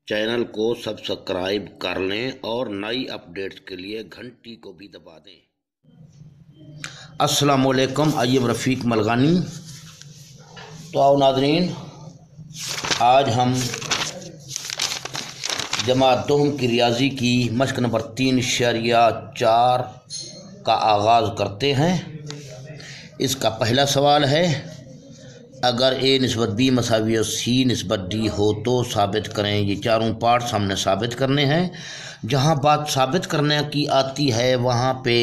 Channel को subscribe कर लें और नई अपडेट्स के लिए घंटी को भी दबा दें। अस्सलाम वालेकुम, अय्यब रफ़ीक मलगानी। तो आओ नाज़रीन, आज हम जमात दोहम की रियाजी की मश्क नंबर 3.4 का आगाज़ करते हैं। इसका पहला सवाल है, अगर ए निस्बत बी मसावी सी निस्बत डी हो तो साबित करें। ये चारों पार्ट्स हमने साबित करने हैं। जहाँ बात साबित करने की आती है वहाँ पे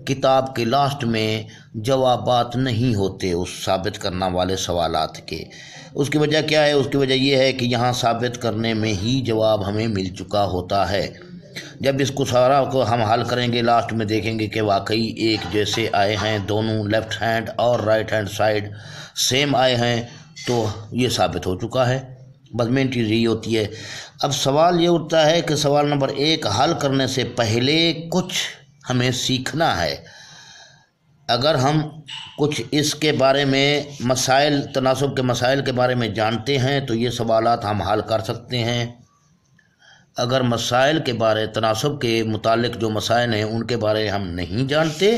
किताब के लास्ट में जवाबात नहीं होते उस साबित करना वाले सवालात के। उसकी वजह क्या है? उसकी वजह यह है कि यहाँ साबित करने में ही जवाब हमें मिल चुका होता है। जब इसको सारा को हम हल करेंगे, लास्ट में देखेंगे कि वाकई एक जैसे आए हैं, दोनों लेफ़्ट हैंड और राइट हैंड साइड सेम आए हैं, तो ये साबित हो चुका है। बस मेन चीज़ यही होती है। अब सवाल ये उठता है कि सवाल नंबर 1 हल करने से पहले कुछ हमें सीखना है। अगर हम कुछ इसके बारे में मसाइल, तनासुब के मसाइल के बारे में जानते हैं तो ये सवालात हम हल कर सकते हैं। अगर मसाइल के बारे, तनासुब के मुतालिक जो मसाइल हैं उनके बारे हम नहीं जानते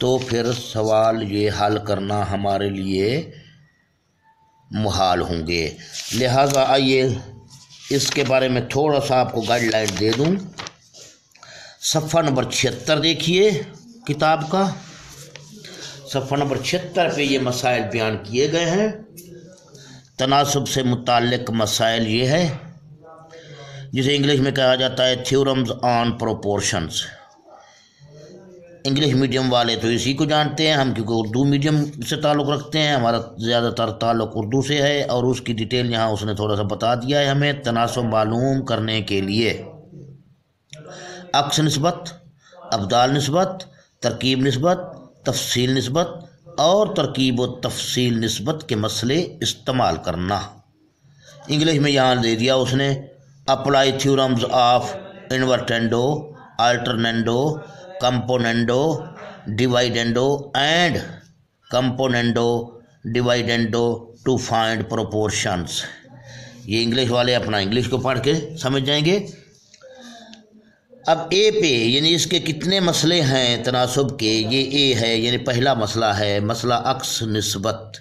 तो फिर सवाल ये हल करना हमारे लिए मुहाल होंगे। लिहाजा आइए इसके बारे में थोड़ा सा आपको गाइडलाइन दे दूं। सफ़ा नंबर 76 देखिए किताब का। सफ़ा नंबर 76 पे ये मसाइल बयान किए गए हैं। तनासुब से मुताल्लिक मसाइल ये है जिसे इंग्लिश में कहा जाता है theorems on proportions. English medium वाले तो इसी को जानते हैं, हम क्योंकि उर्दू मीडियम से ताल्लुक़ रखते हैं, हमारा ज़्यादातर ताल्लुक़ उर्दू से है और उसकी डिटेल यहाँ उसने थोड़ा सा बता दिया है हमें। तनासुब मालूम करने के लिए अक्स निस्बत, अब्दाल निस्बत, तरकीब निस्बत, तफसील निस्बत और तरकीब व तफसील निस्बत के मसले इस्तेमाल करना। इंग्लिश में यहाँ दे दिया उसने, apply theorems of invertendo, alternendo, componendo, dividendo and componendo dividendo to find proportions. ये इंग्लिश वाले अपना इंग्लिश को पढ़ के समझ जाएंगे। अब ए पे यानी इसके कितने मसले हैं तनासुब के, ये ए है यानी पहला मसला है, मसला अक्स निस्बत,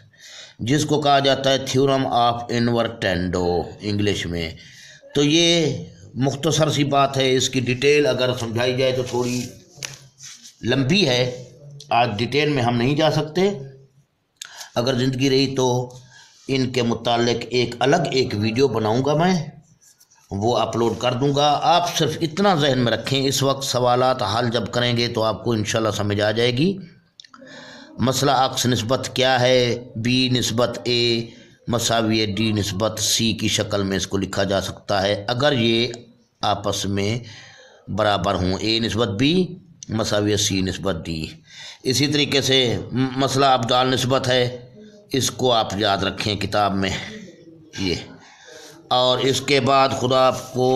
जिसको कहा जाता है थ्योरम ऑफ इन्वर्टेंडो इंग्लिश में। तो ये मुख्तसर सी बात है, इसकी डिटेल अगर समझाई जाए तो थोड़ी लंबी है। आज डिटेल में हम नहीं जा सकते। अगर ज़िंदगी रही तो इनके मुतालिक एक वीडियो बनाऊंगा मैं, वो अपलोड कर दूंगा। आप सिर्फ इतना जहन में रखें, इस वक्त सवालात हल जब करेंगे तो आपको इंशाल्लाह समझ आ जाएगी। मसला अक्स निस्बत क्या है, बी निस्बत ए मसावी डी निस्बत सी की शक्ल में इसको लिखा जा सकता है अगर ये आपस में बराबर हों, ए निस्बत बी मसावी सी निस्बत डी। इसी तरीके से मसला अब्दाल निस्बत है, इसको आप याद रखें किताब में ये। और इसके बाद खुदा आपको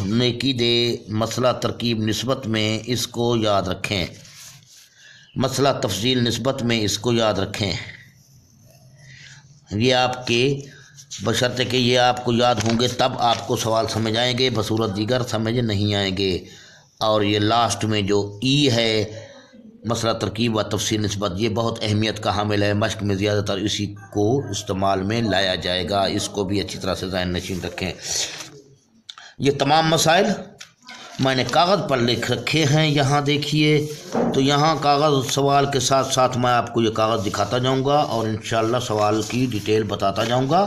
नेकी दे, मसला तरकीब निस्बत में इसको याद रखें, मसला तफसील निस्बत में इसको याद रखें। ये आपके बशर्ते कि ये आपको याद होंगे तब आपको सवाल समझ आएंगे, बसूरत दीगर समझ नहीं आएंगे। और ये लास्ट में जो ई है मसला तरकीब व तफसील निस्बत, ये बहुत अहमियत का हामिल है। मश्क में ज़्यादातर इसी को इस्तेमाल में लाया जाएगा, इसको भी अच्छी तरह से ज़हन नशीन रखें। ये तमाम मसाइल मैंने कागज़ पर लिख रखे हैं, यहाँ देखिए। तो यहाँ कागज़ सवाल के साथ साथ मैं आपको ये कागज़ दिखाता जाऊँगा और इंशाअल्लाह सवाल की डिटेल बताता जाऊँगा।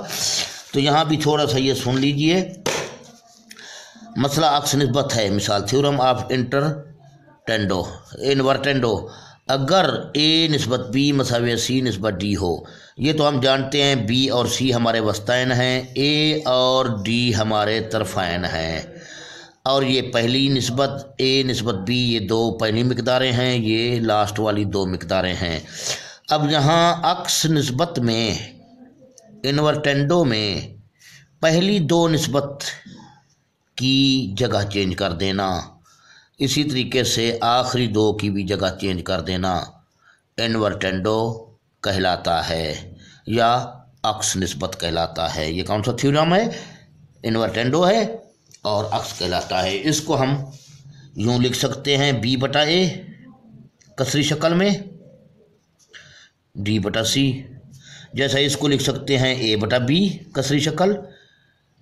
तो यहाँ भी थोड़ा सा ये सुन लीजिए। मसला अक्स निस्बत है, मिसाल थ्योरम ऑफ इन्वर्टेंडो, अगर ए निस्बत बी मसावी सी निस्बत डी हो। ये तो हम जानते हैं बी और सी हमारे वस्ताइन हैं, ए और डी हमारे तरफ़ैन हैं। और ये पहली निस्बत ए निस्बत बी, ये दो पहली मिकदारें हैं, ये लास्ट वाली दो मिकदारें हैं। अब यहाँ अक्स निस्बत में, इन्वर्टेंडो में पहली दो निस्बत की जगह चेंज कर देना, इसी तरीके से आखिरी दो की भी जगह चेंज कर देना इन्वर्टेंडो कहलाता है या अक्स निस्बत कहलाता है। ये कौन सा थ्योरम है? इन्वर्टेंडो है और अक्स कहलाता है। इसको हम यूँ लिख सकते हैं बी बटा ए कसरी शक्ल में, डी बटा सी। जैसा इसको लिख सकते हैं ए बटा बी कसरी शक्ल,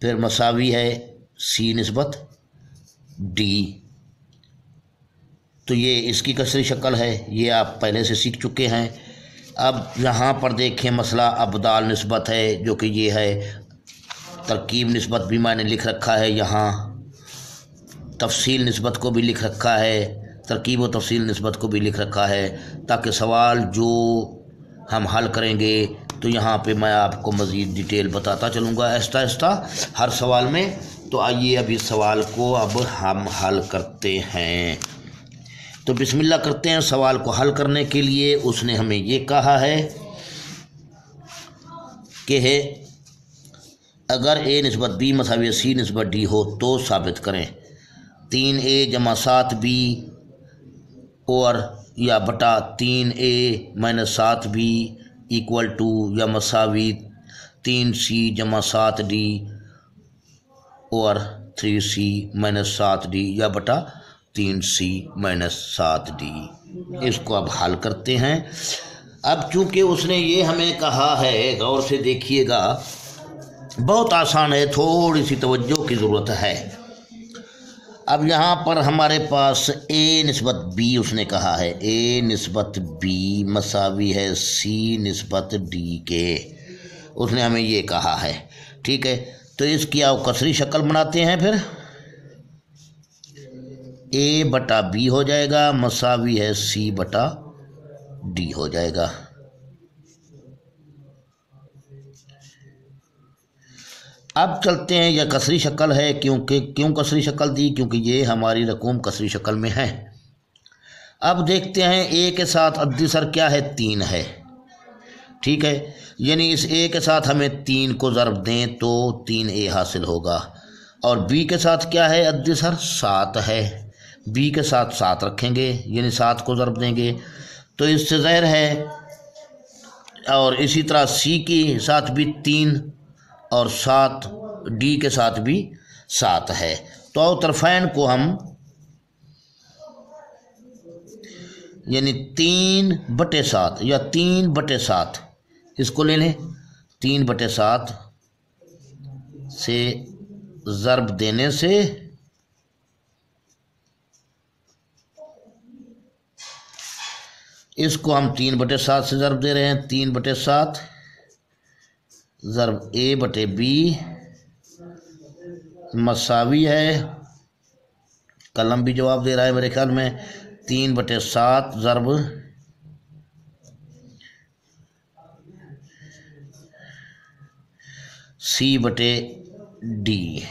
फिर मसावी है सी निस्बत डी। तो ये इसकी कसरी शक्ल है, ये आप पहले से सीख चुके हैं। अब यहाँ पर देखें मसला अबदाल निस्बत है, जो कि ये है। तरकीब निस्बत भी मैंने लिख रखा है, यहाँ तफसील निस्बत को भी लिख रखा है, तरकीब व तफसील निस्बत को भी लिख रखा है, ताकि सवाल जो हम हल करेंगे तो यहाँ पे मैं आपको मज़ीद डिटेल बताता चलूँगा आहिस्ता आहिस्ता हर सवाल में। तो आइए अब इस सवाल को अब हम हल करते हैं। तो बिस्मिल्लाह करते हैं। सवाल को हल करने के लिए उसने हमें ये कहा है कि अगर ए निस्बत बी मसावी सी निस्बत डी हो तो साबित करें। 3a जमा 7b और या बटा 3a minus 7b equal to या मसावी 3c जमा 7d और 3c माइनस 7d या बटा 3c माइनस 7d। इसको अब हल करते हैं। अब चूँकि उसने ये हमें कहा है, गौर से देखिएगा, बहुत आसान है, थोड़ी सी तवज्जो की ज़रूरत है। अब यहाँ पर हमारे पास ए निस्बत बी उसने कहा है, ए निस्बत बी मसावी है सी निस्बत डी के, उसने हमें ये कहा है। ठीक है, तो इसकी आप कसरी शक्ल बनाते हैं, फिर ए बटा बी हो जाएगा, मसावी है सी बटा डी हो जाएगा। अब चलते हैं, यह कसरी शक्ल है, क्यों कसरी शक्ल दी, क्योंकि ये हमारी रकूम कसरी शक्ल में है। अब देखते हैं ए के साथ अद्दिसर क्या है, 3 है। ठीक है, यानी इस ए के साथ हमें 3 को ज़रब दें तो 3a हासिल होगा। और बी के साथ क्या है अद्दिसर, 7 है। बी के साथ 7 रखेंगे, यानी 7 को ज़रब देंगे तो इससे ज़ाहिर है। और इसी तरह सी के साथ भी 3 और 7, डी के साथ भी 7 है। तो तरफ़ैन को हम यानी 3/7 या 3/7 इसको ले लें। 3/7 से ज़रब देने से इसको हम 3/7 से ज़रब दे रहे हैं। 3/7 ज़रब ए बटे बी मसावी है, कलम भी जवाब दे रहा है मेरे ख्याल में, 3/7 ज़रब सी बटे डी।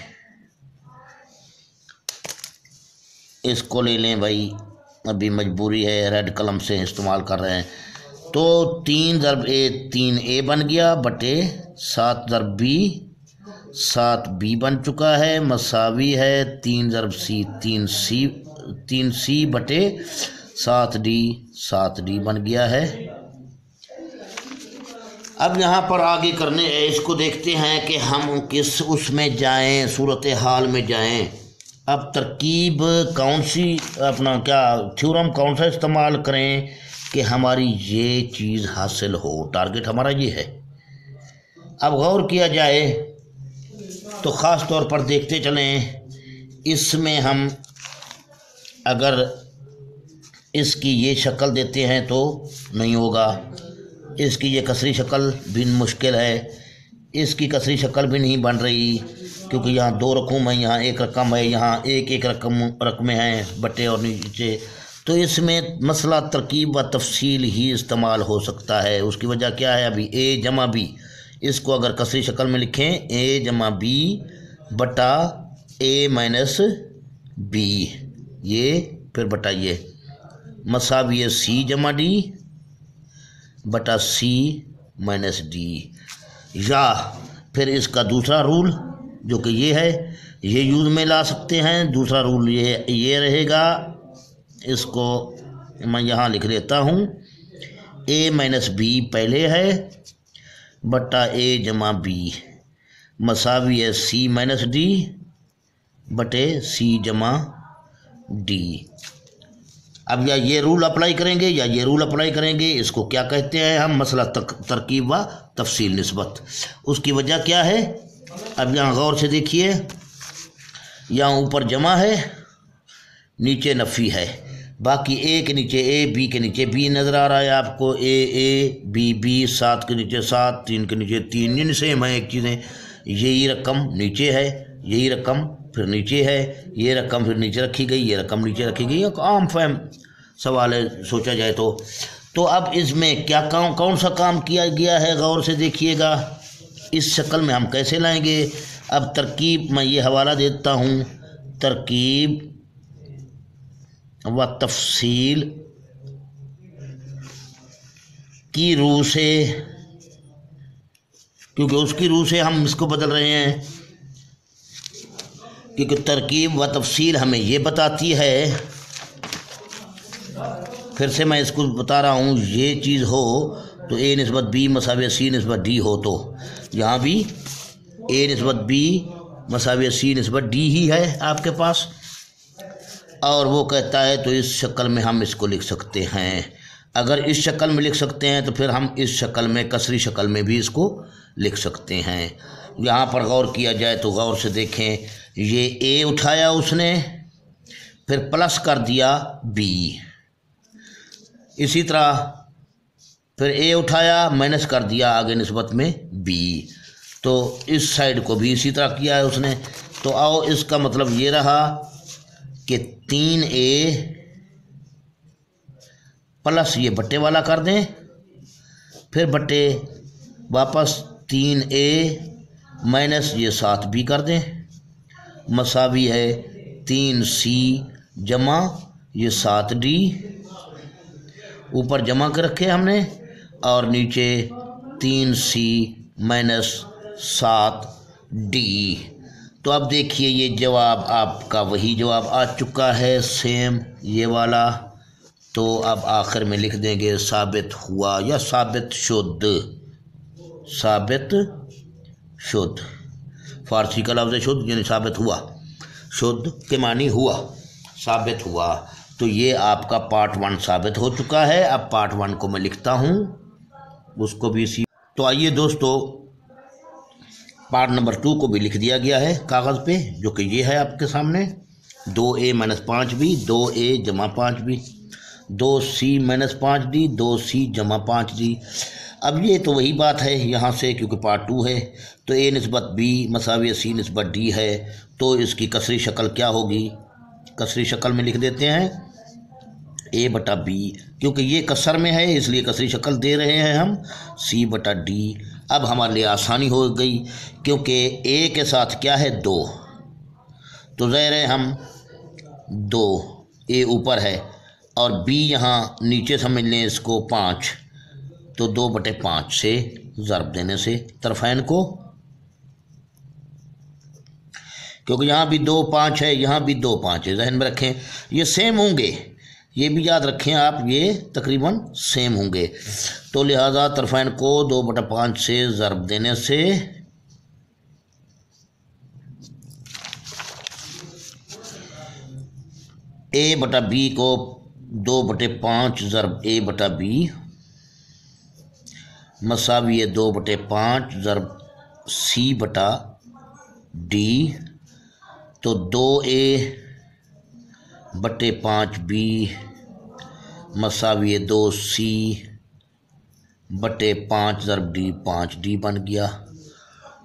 इसको ले लें भाई, अभी मजबूरी है, रेड कलम से इस्तेमाल कर रहे हैं। तो 3 ज़रब ए 3a बन गया बटे 7 ज़रब बी 7b बन चुका है, मसावी है 3 ज़रब सी 3c बटे 7d बन गया है। अब यहाँ पर आगे करने इसको देखते हैं कि हम किस उसमें जाएं, सूरत हाल में जाएं। अब तरकीब कौन सी, अपना क्या थ्योरम कौन सा इस्तेमाल करें कि हमारी ये चीज़ हासिल हो। टारगेट हमारा ये है। अब गौर किया जाए तो ख़ास तौर पर देखते चलें, इसमें हम अगर इसकी ये शक्ल देते हैं तो नहीं होगा, इसकी ये कसरी शक्ल भी मुश्किल है, इसकी कसरी शक्ल भी नहीं बन रही, क्योंकि यहाँ 2 रकम है, यहाँ 1 रकम है, यहाँ एक रकमें हैं बटे और नीचे। तो इसमें मसला तरकीब व तफसील ही इस्तेमाल हो सकता है। उसकी वजह क्या है, अभी ए जमा बी, इसको अगर कसरी शक्ल में लिखें, ए जमा बी बटा ए माइनस बी, ये फिर बटा ये मसावी है सी जमा डी बटा सी माइनस डी। या फिर इसका दूसरा रूल जो कि ये है, ये यूज़ में ला सकते हैं। दूसरा रूल ये रहेगा, इसको मैं यहाँ लिख देता हूँ, ए माइनस बी पहले है बटा ए जमा बी मसावी है सी माइनस डी बटे सी जमा डी। अब या ये रूल अप्लाई करेंगे या ये रूल अप्लाई करेंगे। इसको क्या कहते हैं हम? मसला तरकीब व तफसील निस्बत। उसकी वजह क्या है? अब यहाँ गौर से देखिए, यहाँ ऊपर जमा है, नीचे नफ़ी है, बाकी ए के नीचे ए, बी के नीचे बी नज़र आ रहा है आपको। ए बी बी, 7 के नीचे 7, 3 के नीचे 3, इन सेम है एक चीज़ें। यही रकम नीचे है, यही रकम फिर नीचे है, ये रकम फिर नीचे रखी गई, ये रकम नीचे रखी गई। एक आम फहम सवाल है सोचा जाए तो अब इसमें क्या कौन सा काम किया गया है? गौर से देखिएगा। इस शक्ल में हम कैसे लाएंगे? अब तरकीब मैं ये हवाला देता हूँ, तरकीब व तफसील की रूह से, क्योंकि उसकी रूह से हम इसको बदल रहे हैं, क्योंकि तरकीब व तफसील हमें ये बताती है। फिर से मैं इसको बता रहा हूँ, ये चीज़ हो तो ए निस्बत बी मसावी सी निस्बत डी हो, तो यहाँ भी ए निस्बत बी मसावी सी निस्बत डी ही है आपके पास। और वो कहता है तो इस शक्ल में हम इसको लिख सकते हैं। अगर इस शक्ल में लिख सकते हैं तो फिर हम इस शक्ल में, कसरी शक्ल में भी इसको लिख सकते हैं। यहाँ पर गौर किया जाए तो गौर से देखें, ये ए उठाया उसने, फिर प्लस कर दिया बी, इसी तरह फिर ए उठाया माइनस कर दिया आगे निस्बत में बी, तो इस साइड को भी इसी तरह किया है उसने। तो आओ, इसका मतलब ये रहा कि 3a प्लस ये बट्टे वाला कर दें, फिर बट्टे वापस 3a माइनस ये 7b कर दें, मसावी है 3c जमा ये 7d, ऊपर जमा कर रखे हमने, और नीचे 3c माइनस 7d। तो अब देखिए ये जवाब आपका वही जवाब आ चुका है, सेम ये वाला। तो अब आखिर में लिख देंगे साबित हुआ या साबित शुद्ध। साबित शुद्ध, फारसी का लफ्ज़ शुद्ध यानी साबित हुआ, शुद्ध के मानी हुआ, साबित हुआ। तो ये आपका पार्ट 1 साबित हो चुका है। अब पार्ट 1 को मैं लिखता हूँ, उसको भी इसी। तो आइए दोस्तों, पार्ट नंबर 2 को भी लिख दिया गया है कागज़ पे, जो कि ये है आपके सामने। 2a माइनस 5b, 2a जमा 5b, 2c minus 5d, 2c जमा 5d। अब ये तो वही बात है यहाँ से, क्योंकि पार्ट 2 है। तो a निस्बत b मसावी c निस्बत d है, तो इसकी कसरी शक्ल क्या होगी? कसरी शक्ल में लिख देते हैं a बटा b, क्योंकि ये कसर में है इसलिए कसरी शक्ल दे रहे हैं हम, c बटा d। अब हमारे लिए आसानी हो गई, क्योंकि a के साथ क्या है 2, तो ज़ाहिर है हम 2, a ऊपर है और b यहाँ नीचे समझ लें इसको 5, तो 2/5 से ज़रब देने से तरफ़ैन को, क्योंकि यहाँ भी 2 5 है, यहाँ भी 2 5 है, जहन में रखें ये सेम होंगे, ये भी याद रखें आप, ये तकरीबन सेम होंगे। तो लिहाजा तरफ़ैन को 2/5 से ज़रब देने से a बटा b को 2/5 ज़रब a बटा b मसावी 2/5 ज़रब c बटा d, तो 2a बटे 5b मसावी 2c बटे 5 ज़रब d, 5d बन गया।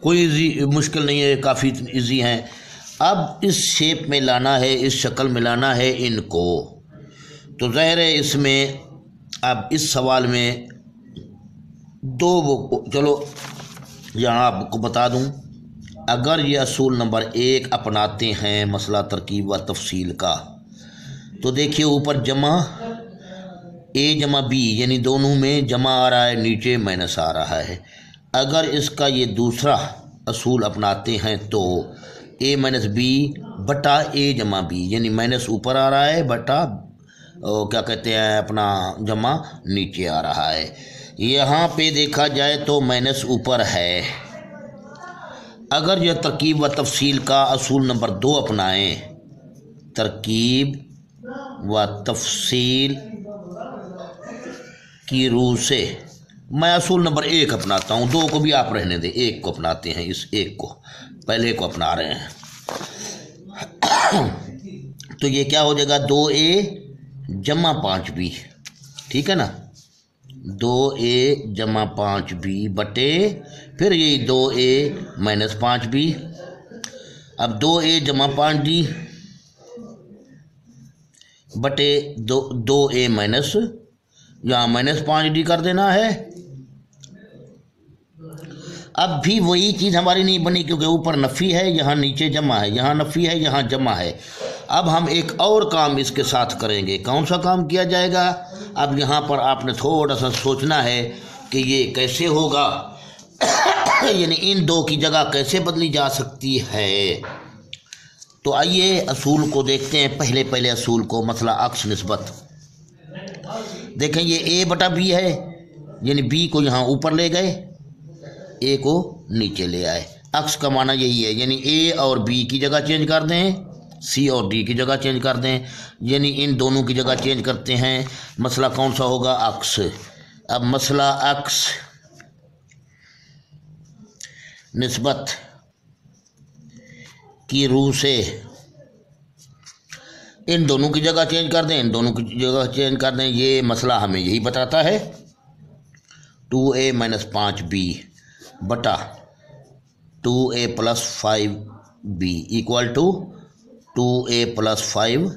कोई इजी मुश्किल नहीं है, काफ़ी इजी हैं। अब इस शेप में लाना है, इस शक्ल में लाना है इनको, तो ज़ाहिर है इसमें अब इस सवाल में चलो यहाँ आपको बता दूँ, अगर ये असूल नंबर 1 अपनाते हैं मसला तरकीब व तफसील का, तो देखिए ऊपर जमा a जमा b यानी दोनों में जमा आ रहा है, नीचे माइनस आ रहा है। अगर इसका ये दूसरा असूल अपनाते हैं तो a माइनस b बटा a जमा b यानी माइनस ऊपर आ रहा है, बटा क्या कहते हैं अपना जमा नीचे आ रहा है। यहाँ पे देखा जाए तो माइनस ऊपर है, अगर यह तरकीब व तफसील का असूल नंबर 2 अपनाएं, तरकीब व तफसील की रूह से, मैं असूल नंबर 1 अपनाता हूँ, 2 को भी आप रहने दें, 1 को अपनाते हैं, इस 1 को, पहले को अपना रहे हैं। तो ये क्या हो जाएगा, 2a जमा 5b, ठीक है ना, 2a जमा 5b बटे फिर यही 2a माइनस 5b। अब 2a जमा 5d बटे 2a माइनस, यहाँ माइनस 5d कर देना है। अब भी वही चीज़ हमारी नहीं बनी, क्योंकि ऊपर नफ़ी है, यहाँ नीचे जमा है, यहाँ नफ़ी है, यहाँ जमा है। अब हम एक और काम इसके साथ करेंगे। कौन सा काम किया जाएगा? अब यहाँ पर आपने थोड़ा सा सोचना है कि ये कैसे होगा, यानी इन 2 की जगह कैसे बदली जा सकती है। तो आइए असूल को देखते हैं। पहले असूल को, मसला अक्स निस्बत। देखें ये a बटा b है, यानी b को यहाँ ऊपर ले गए, a को नीचे ले आए। अक्स का माना यही है, यानी a और b की जगह चेंज कर दें, c और d की जगह चेंज कर दें, यानी इन दोनों की जगह चेंज करते हैं। मसला कौन सा होगा? अक्स। अब मसला अक्स निस्बत की रूह से इन दोनों की जगह चेंज कर दें, इन दोनों की जगह चेंज कर दें। ये मसला हमें यही बताता है, 2a माइनस 5b बटा 2a plus 5b equal to 2a plus 5,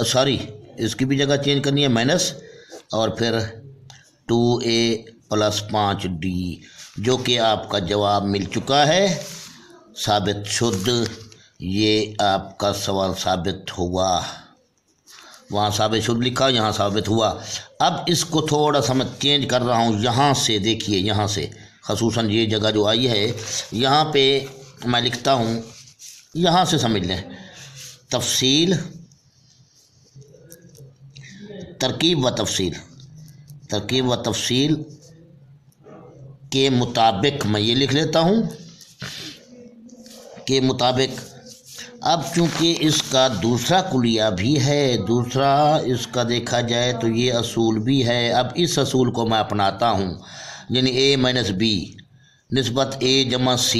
sorry इसकी भी जगह चेंज करनी है माइनस, और फिर 2a प्लस 5d, जो कि आपका जवाब मिल चुका है, साबित शुद्ध। ये आपका सवाल साबित हुआ, वहाँ साबित शुद्ध लिखा, यहाँ साबित हुआ। अब इसको थोड़ा सा मैं चेंज कर रहा हूँ, यहाँ से देखिए, यहाँ से ख़ुसूसन ये जगह जो आई है, यहाँ पे मैं लिखता हूँ, यहाँ से समझ लें, तफसील, तरकीब व तफसील, तरकीब व तफसील के मुताबिक मैं ये लिख लेता हूँ, के मुताबिक। अब चूँकि इसका दूसरा कुलिया भी है, दूसरा इसका देखा जाए तो ये असूल भी है। अब इस असूल को मैं अपनाता हूँ, यानी a माइनस बी निस्बत a जमा c,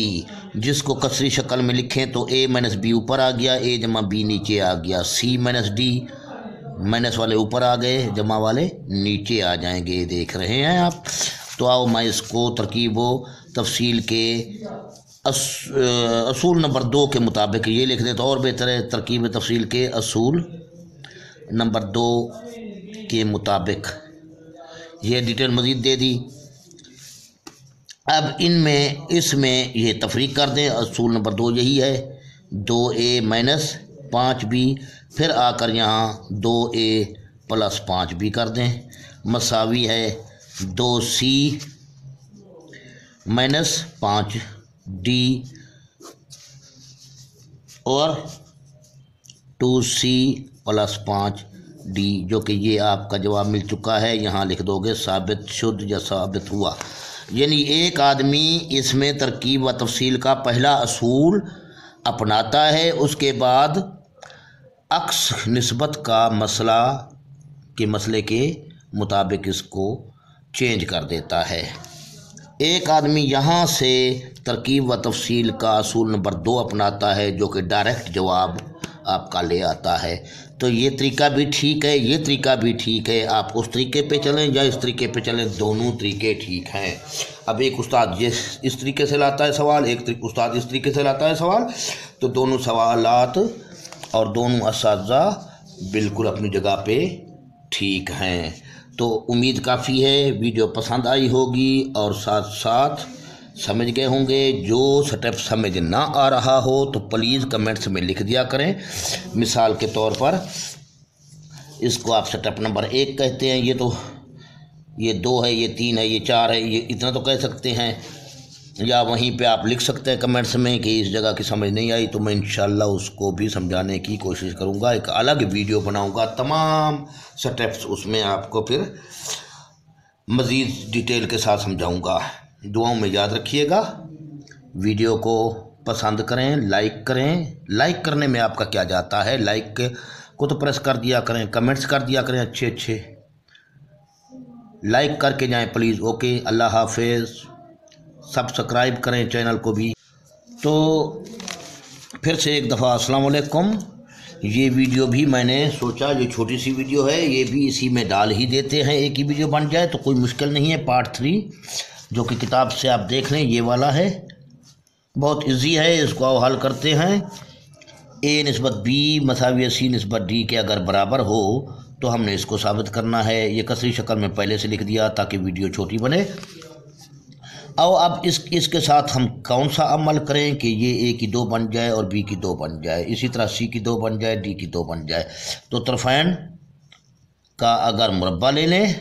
जिसको कसरी शक्ल में लिखें तो a माइनस बी ऊपर आ गया, a जमा b नीचे आ गया, c माइनस d, माइनस वाले ऊपर आ गए, जमा वाले नीचे आ जाएंगे, देख रहे हैं आप। तो आओ मैं इसको तरकीब व तफसील के असूल नंबर 2 के मुताबिक ये लिख दें तो और बेहतर है। तरकीब तफसील के असूल नंबर 2 के मुताबिक ये डिटेल मज़ीद दे दी। अब इनमें इसमें ये तफरीक कर दें। असूल नंबर 2 यही है, 2a माइनस 5b, फिर आकर यहाँ 2a प्लस 5b कर दें, मसावी है 2c माइनस 5d और 2c प्लस 5d, जो कि ये आपका जवाब मिल चुका है। यहाँ लिख दोगे साबित शुद्ध या साबित हुआ। यानी एक आदमी इसमें तरकीब व तफसील का पहला असूल अपनाता है, उसके बाद अक्स निस्बत का मसले के मुताबिक इसको चेंज कर देता है। एक आदमी यहाँ से तरकीब व तफसील का असूल नंबर 2 अपनाता है, जो कि डायरेक्ट जवाब आपका ले आता है। तो ये तरीका भी ठीक है, ये तरीका भी ठीक है। आप उस तरीके पे चलें या इस तरीके पे चलें, दोनों तरीके ठीक हैं। अब एक उस्ताद इस तरीके से लाता है सवाल, एक उस्ताद इस तरीके से लाता है सवाल, तो दोनों सवालात और दोनों असातिज़ा बिल्कुल अपनी जगह पे ठीक हैं। तो उम्मीद काफ़ी है वीडियो पसंद आई होगी और साथ साथ समझ गए होंगे। जो स्टेप समझ ना आ रहा हो तो प्लीज़ कमेंट्स में लिख दिया करें। मिसाल के तौर पर इसको आप स्टेप नंबर 1 कहते हैं, ये 2 है, ये 3 है, ये 4 है, ये इतना तो कह सकते हैं, या वहीं पे आप लिख सकते हैं कमेंट्स में कि इस जगह की समझ नहीं आई, तो मैं इंशाल्लाह उसको भी समझाने की कोशिश करूँगा। एक अलग वीडियो बनाऊँगा, तमाम स्टेप्स उसमें आपको फिर मज़ीद डिटेल के साथ समझाऊँगा। दुआओं में याद रखिएगा। वीडियो को पसंद करें, लाइक करें। लाइक करने में आपका क्या जाता है, लाइक को तो प्रेस कर दिया करें, कमेंट्स कर दिया करें, अच्छे अच्छे लाइक करके जाएं प्लीज़। ओके, अल्लाह हाफिज़। सब्सक्राइब करें चैनल को भी। तो फिर से एक दफ़ा अस्सलाम वालेकुम। ये वीडियो भी मैंने सोचा जो छोटी सी वीडियो है ये भी इसी में डाल ही देते हैं, एक ही वीडियो बन जाए तो कोई मुश्किल नहीं है। पार्ट 3 जो कि किताब से आप देख लें ये वाला है, बहुत इजी है। इसको आप हल करते हैं। ए निस्बत बी मसावी सी निस्बत डी के अगर बराबर हो तो हमने इसको साबित करना है। ये कसरी शक्ल में पहले से लिख दिया ताकि वीडियो छोटी बने। और अब इसके साथ हम कौन सा अमल करें कि ये ए की 2 बन जाए और बी की 2 बन जाए, इसी तरह सी की 2 बन जाए, डी की 2 बन जाए। तो तरफ़ैन का अगर मुरब्बा ले लें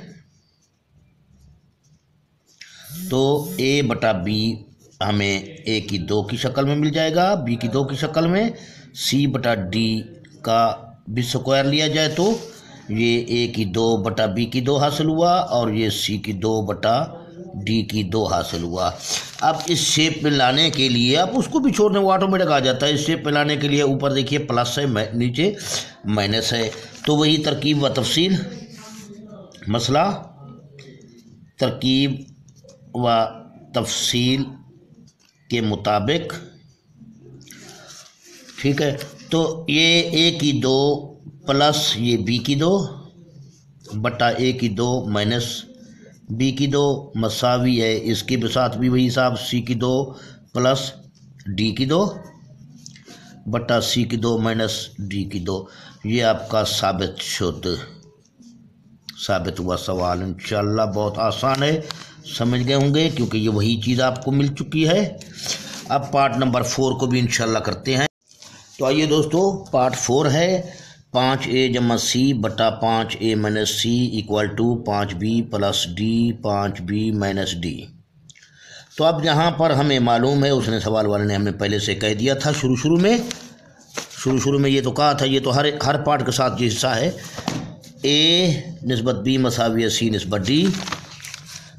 तो ए बटा बी हमें ए की 2 की शक्ल में मिल जाएगा, बी की 2 की शक्ल में। सी बटा डी का भी स्क्वायर लिया जाए तो ये ए की 2 बटा बी की 2 हासिल हुआ और ये सी की 2 बटा डी की 2 हासिल हुआ। अब इस शेप में लाने के लिए आप उसको भी छोड़ने वो ऑटोमेटिक आ जाता है। इस शेप में लाने के लिए ऊपर देखिए प्लस है, नीचे माइनस है। तो वही तरकीब व तफसील मसला तरकीब व तफसील के मुताबिक, ठीक है। तो ये ए की 2 प्लस ये बी की 2 बटा ए की 2 माइनस बी की 2 मसावी है। इसके साथ भी वही हिसाब, सी की 2 प्लस डी की 2 बटा सी की 2 माइनस डी की 2। ये आपका साबित हुआ सवाल। इंशाल्लाह बहुत आसान है, समझ गए होंगे क्योंकि ये वही चीज़ आपको मिल चुकी है। अब पार्ट नंबर 4 को भी इंशाल्लाह करते हैं। तो आइए दोस्तों, पार्ट 4 है 5a जमा सी बटा 5a minus C equal to 5b plus D 5b minus D. तो अब यहाँ पर हमें मालूम है, उसने सवाल वाले ने हमें पहले से कह दिया था शुरू में ये तो कहा था, ये तो हर पार्ट के साथ ये हिस्सा है। a निस्बत b मसावी सी निस्बत डी,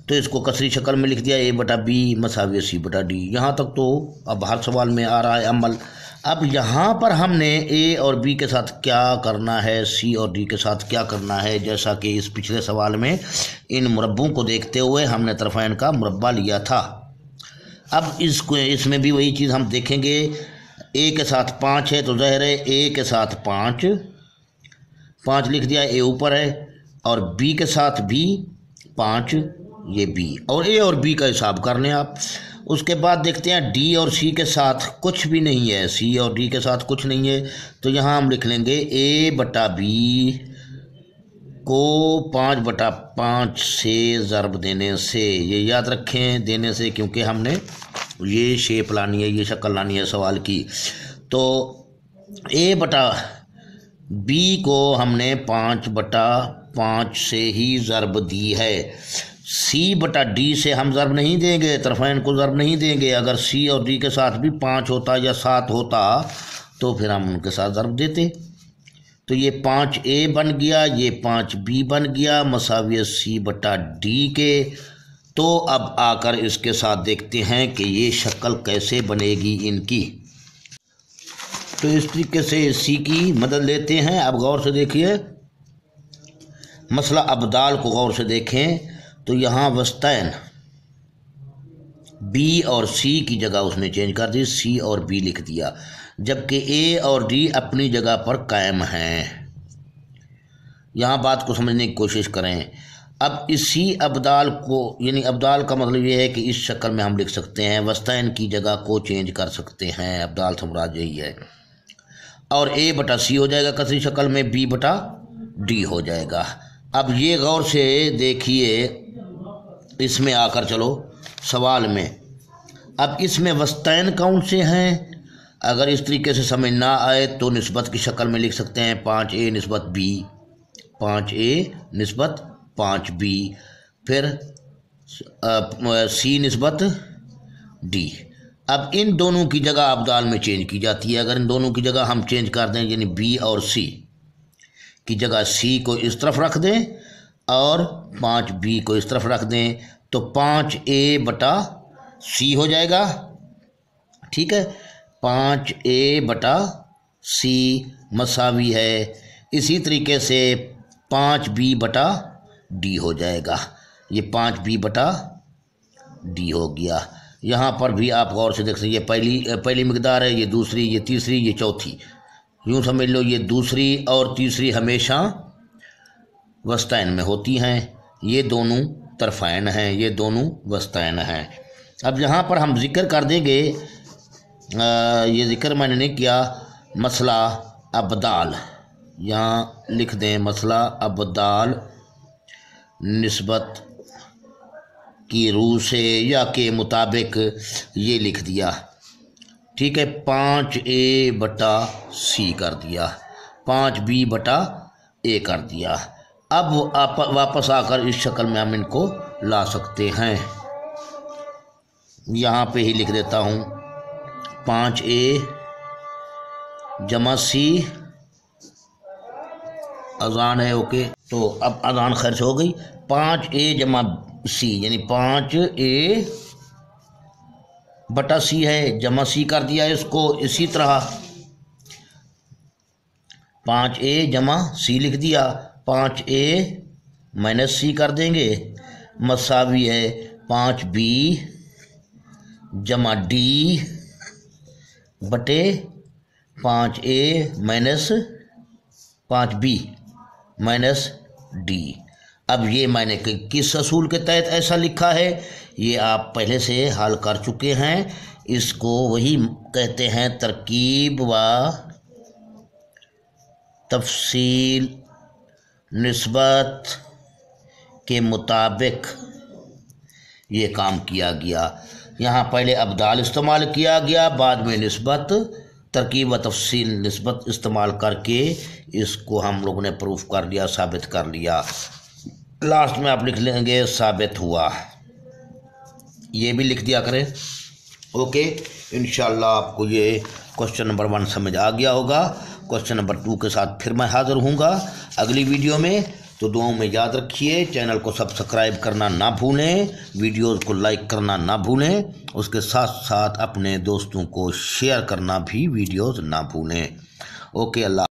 तो इसको कसरी शक्ल में लिख दिया a बटा b मसावी सी बटा डी। यहाँ तक तो अब हर सवाल में आ रहा है अमल। अब यहाँ पर हमने ए और बी के साथ क्या करना है, सी और डी के साथ क्या करना है। जैसा कि इस पिछले सवाल में इन मुरब्बों को देखते हुए हमने तरफ़ैन का मुरब्बा लिया था। अब इसमें भी वही चीज़ हम देखेंगे। ए के साथ 5 है तो ज़ाहिर है ए के साथ 5 लिख दिया, ए ऊपर है, और बी के साथ भी 5, ये बी, और ए और बी का हिसाब कर लें आप। उसके बाद देखते हैं डी और सी के साथ कुछ भी नहीं है, सी और डी के साथ कुछ नहीं है, तो यहाँ हम लिख लेंगे ए बटा बी को 5 बटा 5 से ज़रब देने से। ये याद रखें, देने से, क्योंकि हमने ये शेप लानी है, ये शक्ल लानी है सवाल की। तो ए बटा बी को हमने 5 बटा 5 से ही ज़रब दी है। सी बटा डी से हम ज़रब नहीं देंगे, तरफ़ैन को ज़रब नहीं देंगे। अगर सी और डी के साथ भी 5 होता या 7 होता तो फिर हम उनके साथ ज़रब देते। तो ये 5a बन गया, ये 5b बन गया मसावी सी बटा डी के। तो अब आकर इसके साथ देखते हैं कि ये शक्ल कैसे बनेगी इनकी। तो इस तरीके से सी की मदद लेते हैं। अब गौर से देखिए मसला अबदाल को गौर से देखें तो यहाँ वस्तैन बी और सी की जगह उसने चेंज कर दी, सी और बी लिख दिया, जबकि ए और डी अपनी जगह पर कायम हैं। यहाँ बात को समझने की कोशिश करें। अब इसी अबदाल को, यानी अबदाल का मतलब ये है कि इस शक्ल में हम लिख सकते हैं, वस्तैन की जगह को चेंज कर सकते हैं। अबदाल से मुराद यही है। और ए बटा सी हो जाएगा कसरी शक्ल में, बी बटा डी हो जाएगा। अब ये गौर से देखिए इसमें आकर, चलो सवाल में, अब इसमें वस्तैन कौन से हैं। अगर इस तरीके से समझ ना आए तो निस्बत की शक्ल में लिख सकते हैं 5a निस्बत b, 5a निस्बत 5b, फिर c निस्बत d। अब इन दोनों की जगह अबदाल में चेंज की जाती है। अगर इन दोनों की जगह हम चेंज कर दें, यानी b और c की जगह c को इस तरफ रख दें और 5b को इस तरफ रख दें, तो 5a बटा c हो जाएगा। ठीक है, 5a/c मसावी है। इसी तरीके से 5b/d हो जाएगा। ये 5b/d हो गया। यहाँ पर भी आप गौर से देख सकते, ये पहली मिकदार है, ये दूसरी, ये तीसरी, ये चौथी। यूँ समझ लो ये दूसरी और तीसरी हमेशा वस्तैन में होती हैं। ये दोनों तरफ़ैन हैं, ये दोनों वस्तैन हैं। अब यहाँ पर हम जिक्र कर देंगे, ये जिक्र मैंने नहीं किया, मसला अबदाल। यहाँ लिख दें मसला अबदाल निस्बत की रूह से या के मुताबिक, ये लिख दिया। ठीक है, 5a/c कर दिया, 5b/a कर दिया। अब आप वापस आकर इस शक्ल में हम इनको ला सकते हैं। यहाँ पे ही लिख देता हूँ 5a/c। अजान है, ओके। तो अब अजान खैर से हो गई। 5a/c यानी 5a/c है, जमा c कर दिया इसको। इसी तरह 5a/c लिख दिया, 5a-c कर देंगे, मसावी है 5b/d बटे 5b-d। अब ये मैंने किस असूल के तहत ऐसा लिखा है, ये आप पहले से हल कर चुके हैं। इसको वही कहते हैं तरकीब व तफसील निस्बत के मुताबिक ये काम किया गया। यहाँ पहले अबदाल इस्तेमाल किया गया, बाद में निस्बत, तरकीब व तफसील निस्बत इस्तेमाल करके इसको हम लोगों ने प्रूफ कर लिया, साबित कर लिया। लास्ट में आप लिख लेंगे साबित हुआ, ये भी लिख दिया करें। ओके, इंशाल्लाह आपको ये क्वेश्चन नंबर 1 समझ आ गया होगा। क्वेश्चन नंबर 2 के साथ फिर मैं हाज़िर हूँगा अगली वीडियो में। तो दुआओं में याद रखिए, चैनल को सब्सक्राइब करना ना भूलें, वीडियोज़ को लाइक करना ना भूलें, उसके साथ साथ अपने दोस्तों को शेयर करना भी वीडियोज़ ना भूलें। ओके, अल्लाह।